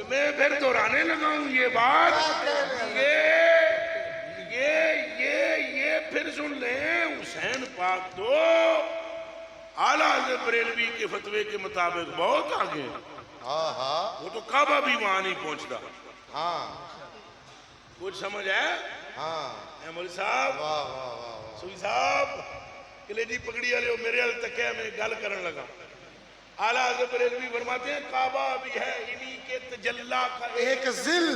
میں پھر دہرانے لگا ہوں یہ بات، یہ پھر سن لیں، حسین پاک تو اعلیٰ حضرت بریلوی کے فتوے کے مطابق بہت آگے، وہ تو کعبہ بھی وہاں نہیں پہنچتا. کچھ سمجھ ہے؟ مول صاحب، سوئی صاحب، کلیجی پگڑی والے میرے حال تک ہے، میں گل کرن لگا. اعلیٰ حضرت بریلوی فرماتے ہیں کعبہ بھی ہے انہی کے تجلی کا ایک ذل.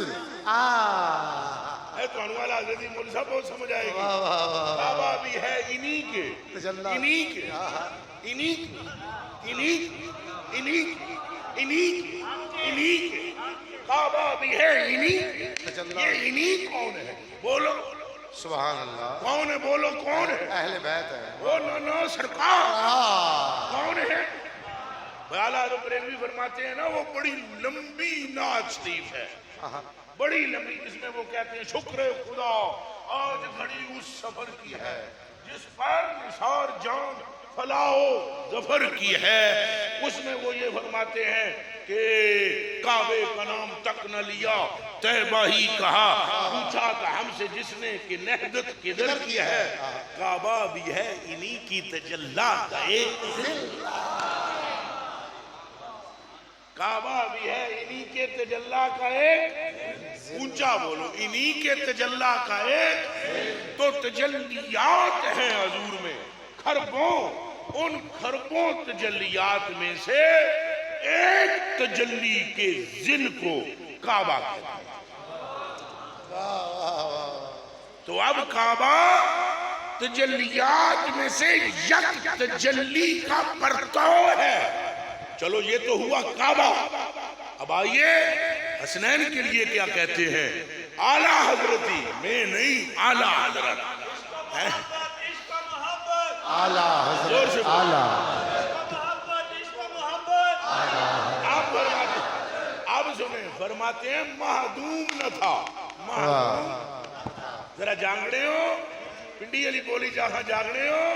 تو انہوں اعلیٰ حضرت مول صاحب بہت سمجھ آئے گی. کعبہ بھی ہے انہی کے کعبہ بھی ہے انہی. یہ انہی کون ہے؟ بولو سبحان اللہ. کون ہے؟ بولو کون ہے؟ اہل بیت ہے. وہ نانا سرکار کون ہے؟ اعلیٰ حضرت بریلوی فرماتے ہیں نا وہ بڑی لمبی نعت شریف ہے، بڑی لمبی، جس میں وہ کہتے ہیں شکر خدا آج گھڑی اس سفر کی ہے جس پر نثار جان فلاح و ظفر کی ہے. اس میں وہ یہ فرماتے ہیں کہ کعبے کا نام تک نہ لیا طیبہ ہی کہا، پوچھا تھا ہم سے جس نے کہ نہدت کدھر کی ہے. کعبہ بھی ہے انہی کی تجلی کا ایک ذل. کعبہ بھی ہے انہی کے تجلی کا ایک، اونچا بولو، انہی کے تجلی کا ایک. تو تجلیات ہیں حضور میں خربوں، ان خربوں تجلیات میں سے ایک تجلی کے ذل کو کعبہ کہتے ہیں. تو اب کعبہ تجلیات میں سے یک تجلی کا پرتو ہے. چلو یہ تو ہوا کعبہ. اب آئیے حسنین کے لیے کیا کہتے ہیں؟ اعلیٰ حضرتی، میں نہیں، اعلیٰ حضرت. اعلیٰ حضرت، اعلیٰ. اب سنیں، فرماتے ہیں مہدوم نہ تھا. مہدوم، ذرا جانگڑے ہو، پنڈی علی بولی جہاں جانگڑے ہو.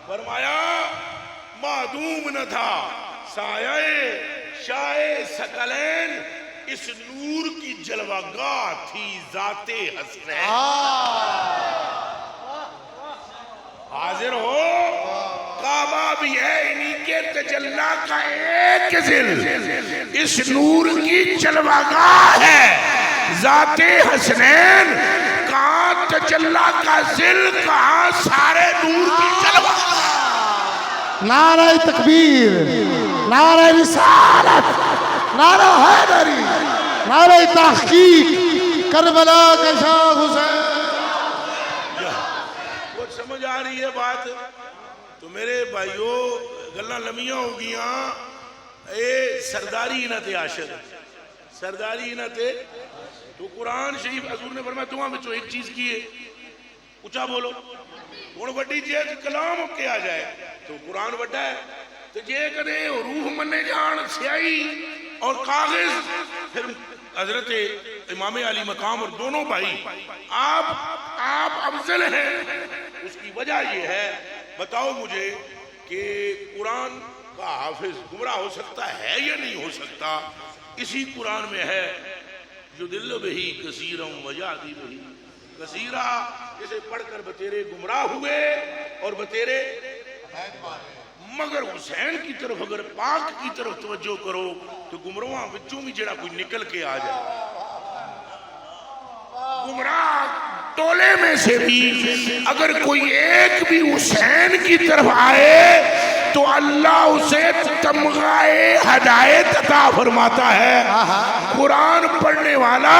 فرمایا مہدوم نہ تھا سایہ شاہ ثقلین، اس نور کی جلوہ گاہ تھی ذات حسنین. حاضر ہو، کعبہ بھی ہے انہی کے تجلی کا ایک ذل، اس نور کی جلوہ گاہ ہے ذات حسنین. کہاں تجلی کا ذل، کہاں سارے نور کی جلوہ گاہ. نعرہ تکبیر، نعرہ رسالت، نعرہ حیدری، نعرہ تحقیق، کربلا کا شاہ حسین. کچھ سمجھ آ رہی ہے بات؟ تو میرے بھائیو گلہ لمیاں ہو گیاں. اے سرداری نہ تے عاشق، سرداری نہ تے. تو قرآن شریف حضور نے فرمایا تمہاں بچو ایک چیز کیے، اچھا بولو. ہن وڈی چیز کلام کے آ جائے تو قرآن وڈا ہے. تو جے کدے روح منے جان سیاہی اور کاغذ، پھر حضرت امام علی مقام اور دونوں بھائی آپ افضل ہیں. اس کی وجہ یہ ہے، بتاؤ مجھے کہ قرآن کا حافظ گمراہ ہو سکتا ہے یا نہیں ہو سکتا؟ اسی قرآن میں ہے یضل بہ کثیرا ویہدی بہ کثیرا، اسے پڑھ کر بتیرے گمراہ ہوئے اور بتیرے. مگر حسین کی طرف اگر پاک کی طرف توجہ کرو تو گمراہاں بچوں میں جڑا کوئی نکل کے آ جائے. گمراہ ٹولے میں سے بھی اگر کوئی ایک بھی حسین کی طرف آئے تو اللہ اسے تمغائے ہدایت عطا فرماتا ہے. قرآن پڑھنے والا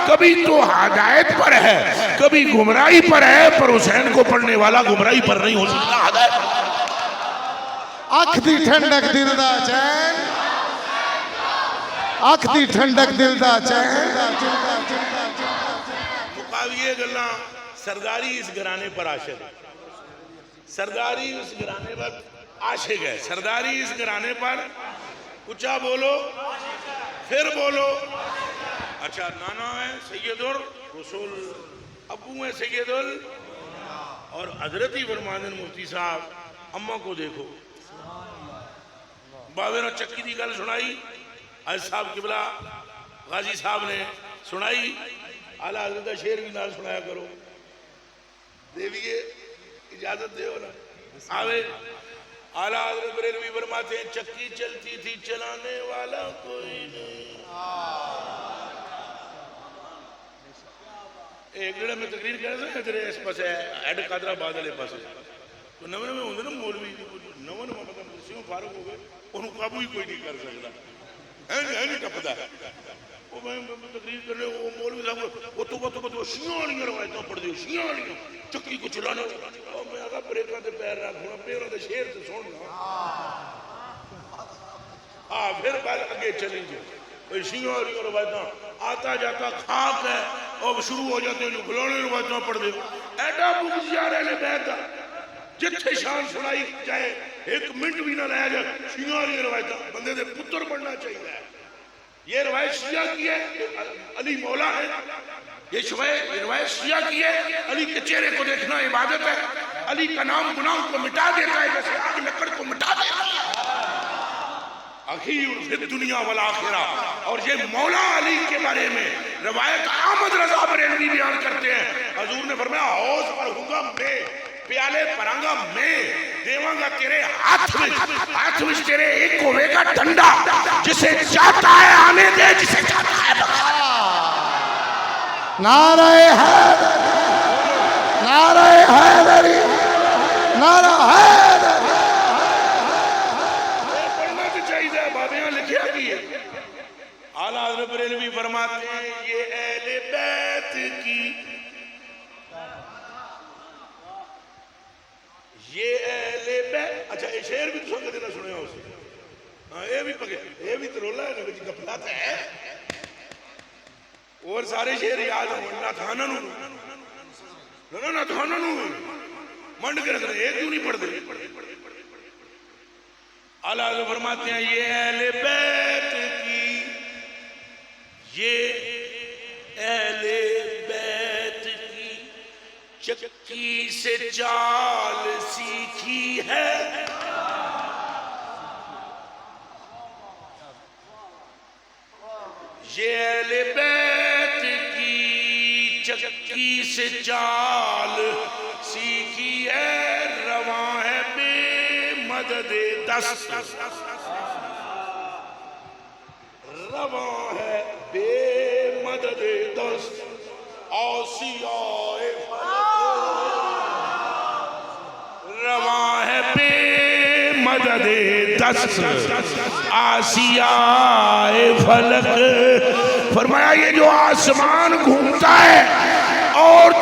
کبھی تو ہدایت پر ہے، کبھی گمراہی پر ہے، پر حسین کو پڑھنے والا گمراہی پر نہیں ہو سکتا، ہدایت پر. اکھ دی ٹھنڈک دل دا چین، اکھ دی ٹھنڈک دل دا چین. مقاویے گلنا سرداری اس گھرانے پر عاشق ہے، سرداری اس گھرانے پر عاشق ہے، سرداری اس گھرانے پر. اچھا بولو، پھر بولو. اچھا نانا ہے سید الرسول، ابو ہے سید اور حضرت ہی فرماندن مفتی صاحب. اماں کو دیکھو، باویرہ چکی دی گل سنائی، حج صاحب قبلہ غازی صاحب نے سنائی، اعلیٰ حضرت کا شعر بھی نال سنایا کرو، دیویے اجازت دے ہو نا آوے۔ اعلیٰ حضرت بریلوی فرماتے ہیں چکی چلتی تھی چلانے والا کوئی نہیں۔ ایک جڑا میں تقریر کر رہا تھا تیرے اس پاس ہے ایڈ قادرہ بادلے پاس تو نوے میں ہوندے نا مولوی نوے مطلب کرسیوں فارغ ہو گئے انہوں قابو ہی کوئی نہیں کر سکتا ہے نہیں ٹپتا ہے۔ وہ میں تقریر کرنے وہ مولوی صاحب وہ تو شیعہ والیاں روایتوں پڑھ دیو، شیعہ والیاں چکی کو چلانے اور میں آگا بریکاں تے پیر رکھ ہونا پیروں تے شیر تے سننا پھر بات اگے چلیں گے۔ شیعہ والیاں روایتاں آتا جاتا خاک ہے اور شروع ہو جاتے ہیں جو گلانے روایتاں پڑھ دیو۔ ایڈا بغض یار اہل بیت دا جتھے شان سنائی جائے ایک منٹ بھی نہ رہ جائے شیعہ والی روایتاں بندے دے پتر بننا چاہیے۔ یہ روایت شیعہ کی ہے، علی مولا ہے، یہ روایت شیعہ کی ہے، علی کے چہرے کو دیکھنا عبادت ہے، علی کا نام گناہ کو مٹا دیتا ہے جیسے آگ لکڑ کو مٹا دیتا ہے۔ اخیر فی الدنیا والآخرہ۔ اور یہ مولا علی کے بارے میں روایت احمد رضا بریلوی بیان کرتے ہیں، حضور نے فرمایا حوض پر ہوگا میں پیالے پرانگا میں دیواں گا تیرے ہاتھ میں تیرے ایک ہوئے گا ڈنڈا، جسے چاہتا ہے آنے دے جسے چاہتا ہے بخار۔ نعرہ حیدر، نعرہ حیدری، نعرہ حیدر۔ پڑھنا تو چاہیے بابیاں لکھیا کی ہے۔ اعلیٰ حضرت بریلوی فرماتے ہیں یہ اہل بیت کی، یہ اہل بیت۔ اچھا یہ شعر بھی تو سنگے دینا سنے ہو اسے، یہ بھی پکے یہ بھی تو رولا ہے نا کچھ گپلات ہے اور سارے شعر یاد ہوں نہ تھانا نو منڈ کے رکھ رہے ایک کیوں نہیں پڑھ دے۔ اعلیٰ حضرت فرماتے ہیں یہ اہل بیت کی، یہ اہل بیت کی چکی سے چال سیکھی ہے، یہ اہل بیت کی چکی سے چال سیکھی ہے، رواں ہے بے مدد دست، رواں ہے بے مدد دست، آسیائے رواں ہے بے مدد دست، آسیائے فلک۔ فرمایا یہ جو آسمان گھومتا ہے اور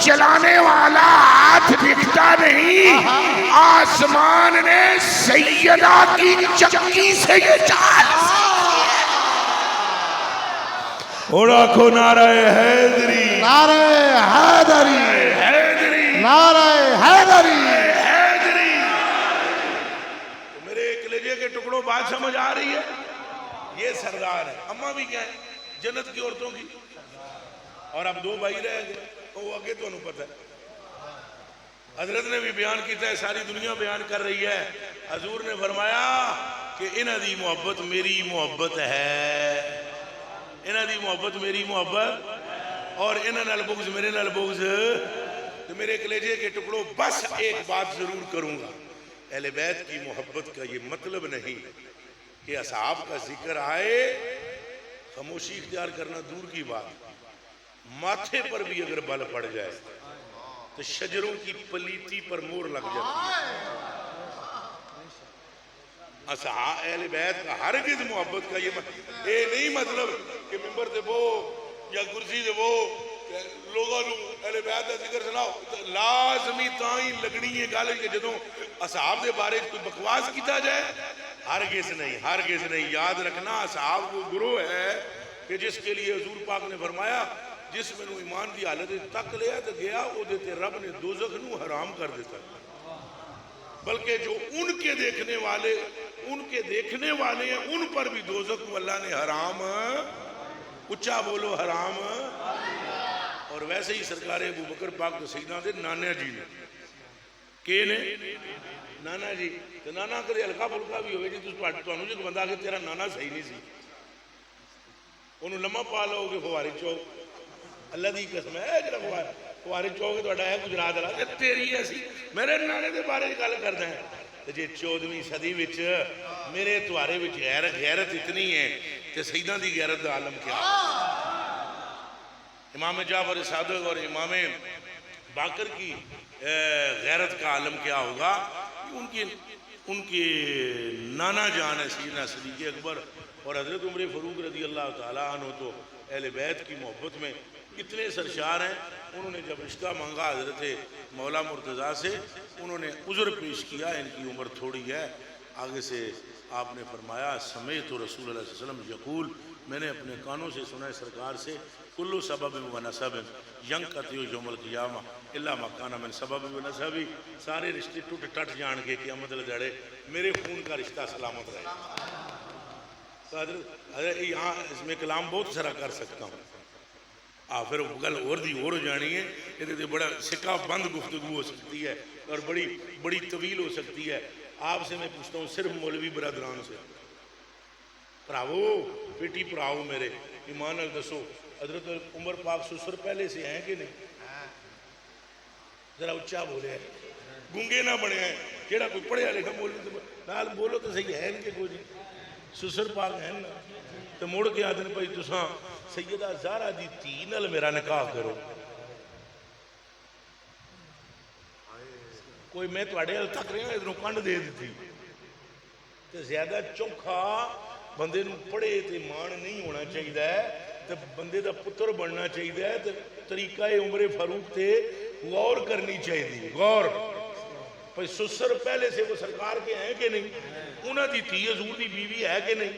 چلانے والا ہاتھ دکھتا نہیں، آسمان نے سیدہ کی چکی سے یہ چال اور آنکھوں نعرہ حیدری، نعرہ حیدری، حیدری، نعرہ حیدری۔ حیدری۔ میرے کلیجے کے ٹکڑوں بات سمجھ آ رہی ہے؟ یہ سردار ہے۔ اماں بھی کیا ہے جنت کی عورتوں کی، اور اب دو بھائی رہ گئے وہ آگے تو انہوں پتہ ہے۔ حضرت نے بھی بیان کیتا ہے، ساری دنیا بیان کر رہی ہے۔ حضور نے فرمایا کہ انہاں دی محبت میری محبت ہے، انہاں دی محبت میری محبت، اور انہاں نال بغض میرے نال بغض۔ تو میرے کلیجے کے ٹکڑوں بس ایک بات ضرور کروں گا، اہل بیت کی محبت کا یہ مطلب نہیں کہ اصحاب کا ذکر آئے خاموشی اختیار کرنا دور کی بات، ماتھے پر بھی اگر بل پڑ جائے تو شجروں کی پلیتی پر مور لگ جاتی ہے۔ اصحاب اہل بیت کا ہرگز محبت کا یہ نہیں مطلب کہ ممبر دے وہ یا کرسی دے وہ لوگوں اہل بیت کا ذکر سناؤ، لازمی تائیں لگنی ہے گل کہ جدوں اصحاب دے بارے کوئی بکواس کیتا جائے، ہرگز نہیں، ہرگز نہیں۔ یاد رکھنا اصحاب وہ گروہ ہے کہ جس کے لیے حضور پاک نے فرمایا جس میں نو ایمان دی حالت تک لیا تو گیا او دیتے رب نے دوزخ نو حرام کر دیتا، بلکہ جو ان کے دیکھنے والے ہیں ان پر بھی دوزخ کو اللہ نے حرام، اچھا بولو حرام۔ اور ویسے ہی سرکار ابو بکر پاک تو سیدنا دے نانا جی نے کہ نے نانا جی تو نانا کدے ہلکا پھلکا بھی ہوئے جی تو انہوں جو بندہ کہ تیرا نانا صحیح نہیں سی، انہوں لمحہ پا لو گے فواری چوک اللہ دی قسم ہے جڑا فواری چوک تہاڈا ہے گجرات والا تے تیری ایسی میرے نانے دے بارے گل کردا ہے تے جے 14ویں صدی وچ میرے تہاڈے وچ غیرت اتنی ہے تے سیداں دی غیرت دا عالم کیا امام جعفر صادق اور امام باقر کی غیرت کا عالم کیا ہوگا ان کی نانا جان ہے سیدنا صدیق اکبر اور حضرت عمر فاروق رضی اللہ تعالیٰ عنہ تو اہل بیت کی محبت میں اتنے سرشار ہیں انہوں نے جب رشتہ مانگا حضرت مولا مرتضیٰ سے انہوں نے عذر پیش کیا ان کی عمر تھوڑی ہے آگے سے آپ نے فرمایا سمیعت رسول اللہ صلی اللہ علیہ وسلم یقول میں نے اپنے کانوں سے سنا ہے سرکار سے کلو سبب و نسب ینقطع یوم القیامہ الا ما کان من سبب و نسب سارے رشتے ٹوٹ ٹٹ جان کے قیامت والے دہاڑے میرے خون کا رشتہ سلامت رہے تو حضرت یہاں اس میں کلام بہت سارا کر سکتا ہوں پھر گل اور دی اور ہو جانی ہے یہ بڑا سکہ بند گفتگو ہو سکتی ہے اور بڑی طویل ہو سکتی ہے آپ سے میں پوچھتا ہوں صرف مولوی برادران سے پراؤ بیٹی پراؤ میرے ایمان ال دسو حضرت عمر پاک سسر پہلے سے ہیں کہ نہیں ذرا اچھا بولے ہیں گونگے نہ بنے ہیں کیڑا کوئی پڑھیا لکھا نال بولو تو صحیح ہے کہ کوئی نہیں سسر پاک ہیں نا تو مڑ کے آدھے بھائی تساں سیدہ زہرا دی تھی نال میرا نکاح کرو کوئی میں تواڈے ال تک رہا ادھروں کنڈ دے دیتی تے زیادہ چوکھا بندے نو پڑھے تے مان نہیں ہونا چاہیے تے بندے دا پتر بننا چاہیے تے طریقہ عمر فاروق تے غور کرنی چاہیے غور بھائی سسر پہلے سے وہ سرکار کے ہیں کہ نہیں انہاں دی تھی حضور دی بیوی ہے کہ نہیں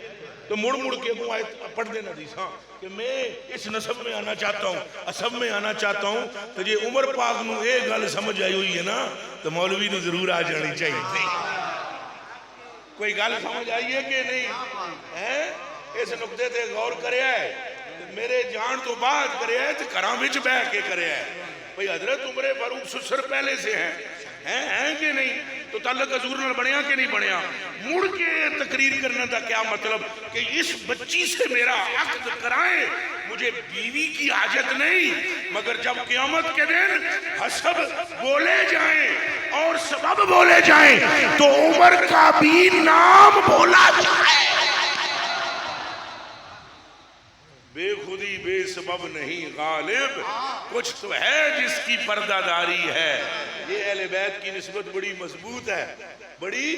تو مڑ کے وہ آیت پڑھ دینا دیساں کہ میں اس نسب میں آنا چاہتا ہوں اسب میں آنا چاہتا ہوں تو یہ عمر پاک نو ایک گل سمجھ آئی ہوئی ہے نا تو مولوی نو ضرور آ جانی چاہیے کوئی گل سمجھ آئی ہے کہ نہیں اس نقطے تے غور کرے ہے میرے جان تو بعد کرے ہے تو کرام وچ بہ کے کرے ہے بھئی حضرت عمر فاروق سسر پہلے سے ہیں کہ نہیں تو تعلق حضور نے بنیا کہ نہیں بنیا مڑ کے تقریر کرنے کا کیا مطلب کہ اس بچی سے میرا عقد کرائیں مجھے بیوی کی حاجت نہیں مگر جب قیامت کے دن حسب بولے جائیں اور سبب بولے جائیں تو عمر کا بھی نام بولا جائے بے خودی بے سبب نہیں غالب کچھ تو ہے جس کی پردہ داری ہے یہ اہل بیت کی نسبت بڑی مضبوط ہے بڑی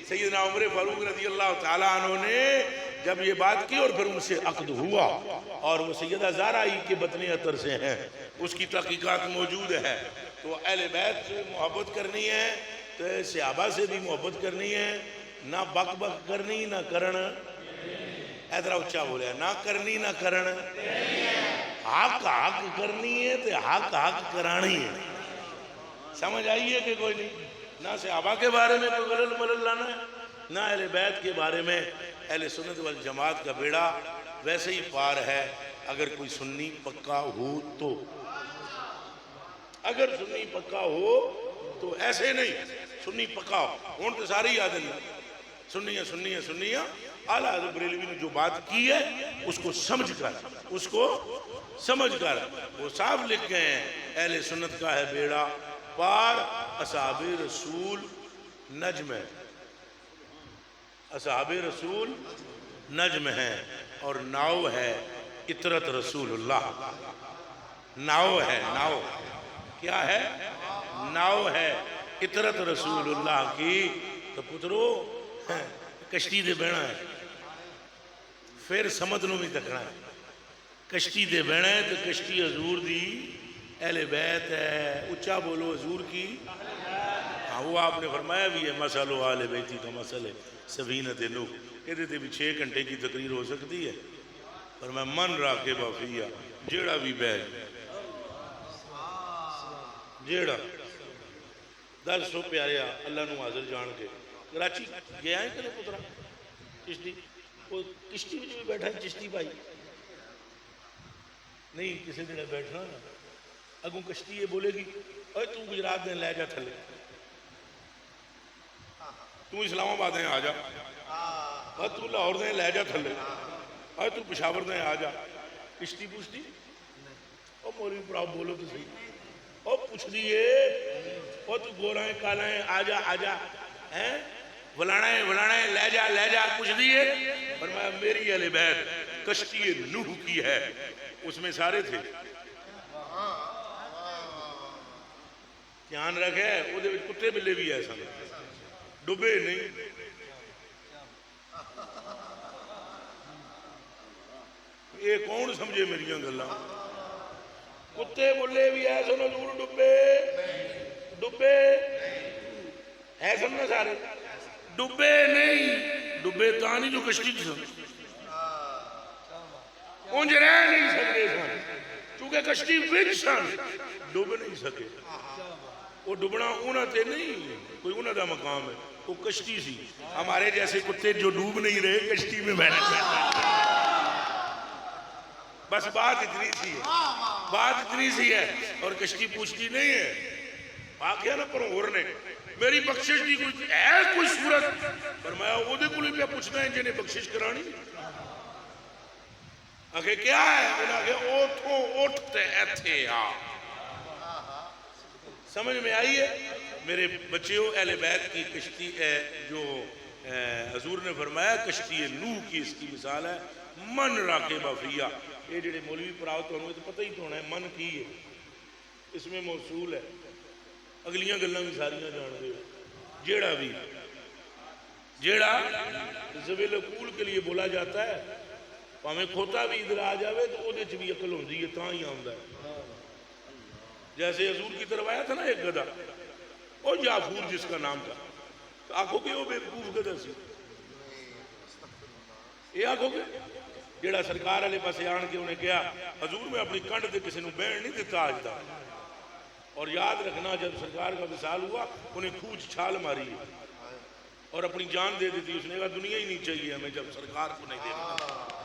سیدنا عمر فاروق رضی اللہ تعالیٰ عنہ نے جب یہ بات کی اور پھر ان سے عقد ہوا اور وہ سیدہ زہرا ہی کے بطن عطر سے ہیں اس کی تحقیقات موجود ہے تو اہل بیت سے محبت کرنی ہے تو صحابہ سے بھی محبت کرنی ہے نہ بک بک کرنی نہ کرن ایدرہ اچھا بولے نہ کرنی نہ کرن حق کرنی ہے تو حق کرانی ہے سمجھ آئیے کہ کوئی نہیں نہ صحابہ کے بارے میں کوئی غلط ملل لانا ہے نہ اہل بیت کے بارے میں اہل سنت والجماعت کا بیڑا ویسے ہی پار ہے اگر کوئی سنی پکا ہو تو اگر سنی پکا ہو تو ایسے نہیں سنی پکا ہو ان تو ساری یاد نہیں سنیاں اعلیٰ حضرت بریلوی نے جو بات کی ہے اس کو سمجھ کر وہ صاحب لکھ گئے ہیں اہل سنت کا ہے بیڑا پار اصحاب رسول نجم ہے اصحاب رسول نجم ہے اور ناؤ ہے اطرت رسول اللہ ناؤ ہے کیا ہے ناؤ ہے اطرت رسول اللہ کی تو پترو کشتی دے بہنا ہے پھر سمجھ نو بھی تکنا ہے کشتی دے بہنا ہے تو کشتی حضور دی اہل بیت ہے اچھا بولو حضور کی ہاں وہ آپ نے فرمایا بھی ہے مسئلو آل بیتی کا مسئلہ سفینت نوح یہ دیتے بھی 6 گھنٹے کی تقریر ہو سکتی ہے اور میں من راکے بافیہ جیڑا بھی بیگ جیڑا 10 پیاریا اللہ نو حاضر جان کے کراچی گیا ہے کہ پترا چشتی وہ کشتی میں بھی بیٹھا ہے چشتی بھائی نہیں کسی دن بیٹھنا نا اگوں کشتی یہ بولے گی اے تو گجرات دیں لے جا تھلے تو اسلام آباد دیں آ جا اے تو لاہور دیں لے جا تھلے اے تو پشاور دیں آ جا کشتی پوچھتی او مولوی پراؤ بولو تو صحیح او پوچھ دیئے او تو گورا ہے کالا ہے آجا آجا ہیں بلانا ہے لے جا پوچھ دیئے فرمایا میری اہل بیت کشتی نوح کی ہے اس میں سارے تھے دھیان رکھے وہ دے کتے بلے بھی ایسا ڈبے نہیں یہ کون سمجھے میری گلاں کتے بلے بھی ایسا نظور ڈبے ہے سمجھنا سارے ڈبے نہیں ڈبے تانی جو کشتی کی سن اونج رہ نہیں سکتے سن چونکہ کشتی وچ سن ڈب نہیں سکے وہ ڈبنا اونا تے نہیں کوئی اونا دا مقام ہے وہ کشتی سی ہمارے جیسے کتے جو ڈوب نہیں رہے کشتی میں بیٹھے بس بات اتنی سی ہے اور کشتی پوچھتی نہیں ہے واقعہ نہ پر اور نے میری بخشش دی کوئی صورت فرمایا وہ دے کلی پہ پوچھنا ہے جنہیں بخشش کرانی آگے کیا ہے انہاں آگے اٹھتے ایتھے سمجھ میں آئی ہے میرے بچیوں اہل بیت کی کشتی ہے جو حضور نے فرمایا کشتی نوح کی اس کی مثال ہے من راکب فیہا یہ جڑے مولوی پراؤ تو انہوں تو پتہ ہی تو ہونا ہے من کی ہے اس میں موصول ہے اگلیاں گلاں بھی ساریاں جان دے جیڑا زویل عقول کے لیے بولا جاتا ہے ہمیں کھوتا بھی ادھر آ جاوے تو وہ دیچ بھی عقل ہوندی ہے تاں ہی آندہ ہے جیسے حضور کی طرف آیا تھا نا ایک گدھا اور جعفور جس کا نام تھا آنکھوں کے وہ بیوقوف گدھا سی یہ آنکھوں کے جیڑا سرکار علیہ پاسے آن کے انہیں کہا حضور میں اپنی کنڈ دے کسی نو بین نہیں دیتا آج دا اور یاد رکھنا جب سرکار کا وصال ہوا انہیں کھوچ چھال ماری اور اپنی جان دے دیتی اس نے کہا دنیا ہی نہیں چاہیے ہمیں جب سرکار کو نہیں دیکھنا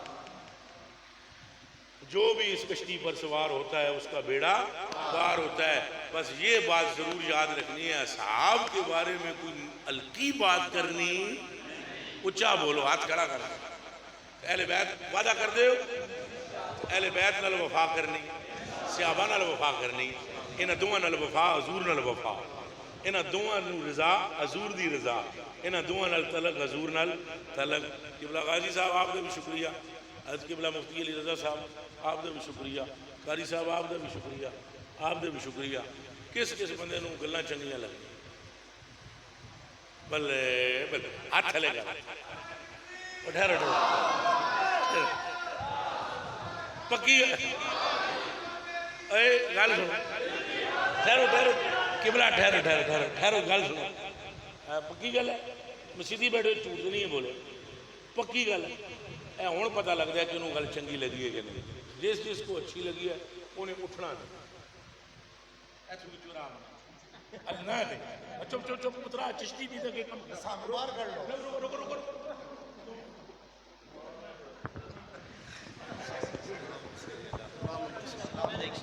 جو بھی اس کشتی پر سوار ہوتا ہے اس کا بیڑا پار ہوتا ہے بس یہ بات ضرور یاد رکھنی ہے اصحاب کے بارے میں کوئی الٹی بات کرنی اچھا بولو ہاتھ کھڑا کرنا اہل بیت وعدہ کر دے اہل بیت نال وفا کرنی صحابہ نال وفا کرنی انہاں دوواں نال وفا حضور نال وفا انہاں دوواں نو رضا حضور دی رضا انہاں دوواں نال تعلق حضور نال تعلق قبلہ غازی صاحب آپ کا بھی شکریہ حضرت قبلہ مفتی علی رضا صاحب آپ کا بھی شکریہ قاری صاحب آپ کا بھی شکریہ آپ کا بھی شکریہ کس بندے نو گلاں چنگیاں لگی بلے ہاتھ تھلے گا ٹھہرو پکی اے گل سنو ٹھہرو قبلہ ٹھہرو گل سنو پکی گل ہے مسیدھی بیٹھے جھوٹ نہیں ہے بولے پکی گل ہے اے ہن پتہ لگتا ہے کہ انہوں گل چنگی لگی ہے کہ نہیں جس کو اچھی لگی ہے انہیں اٹھنا نہیں چپ اترا چشتی دی تک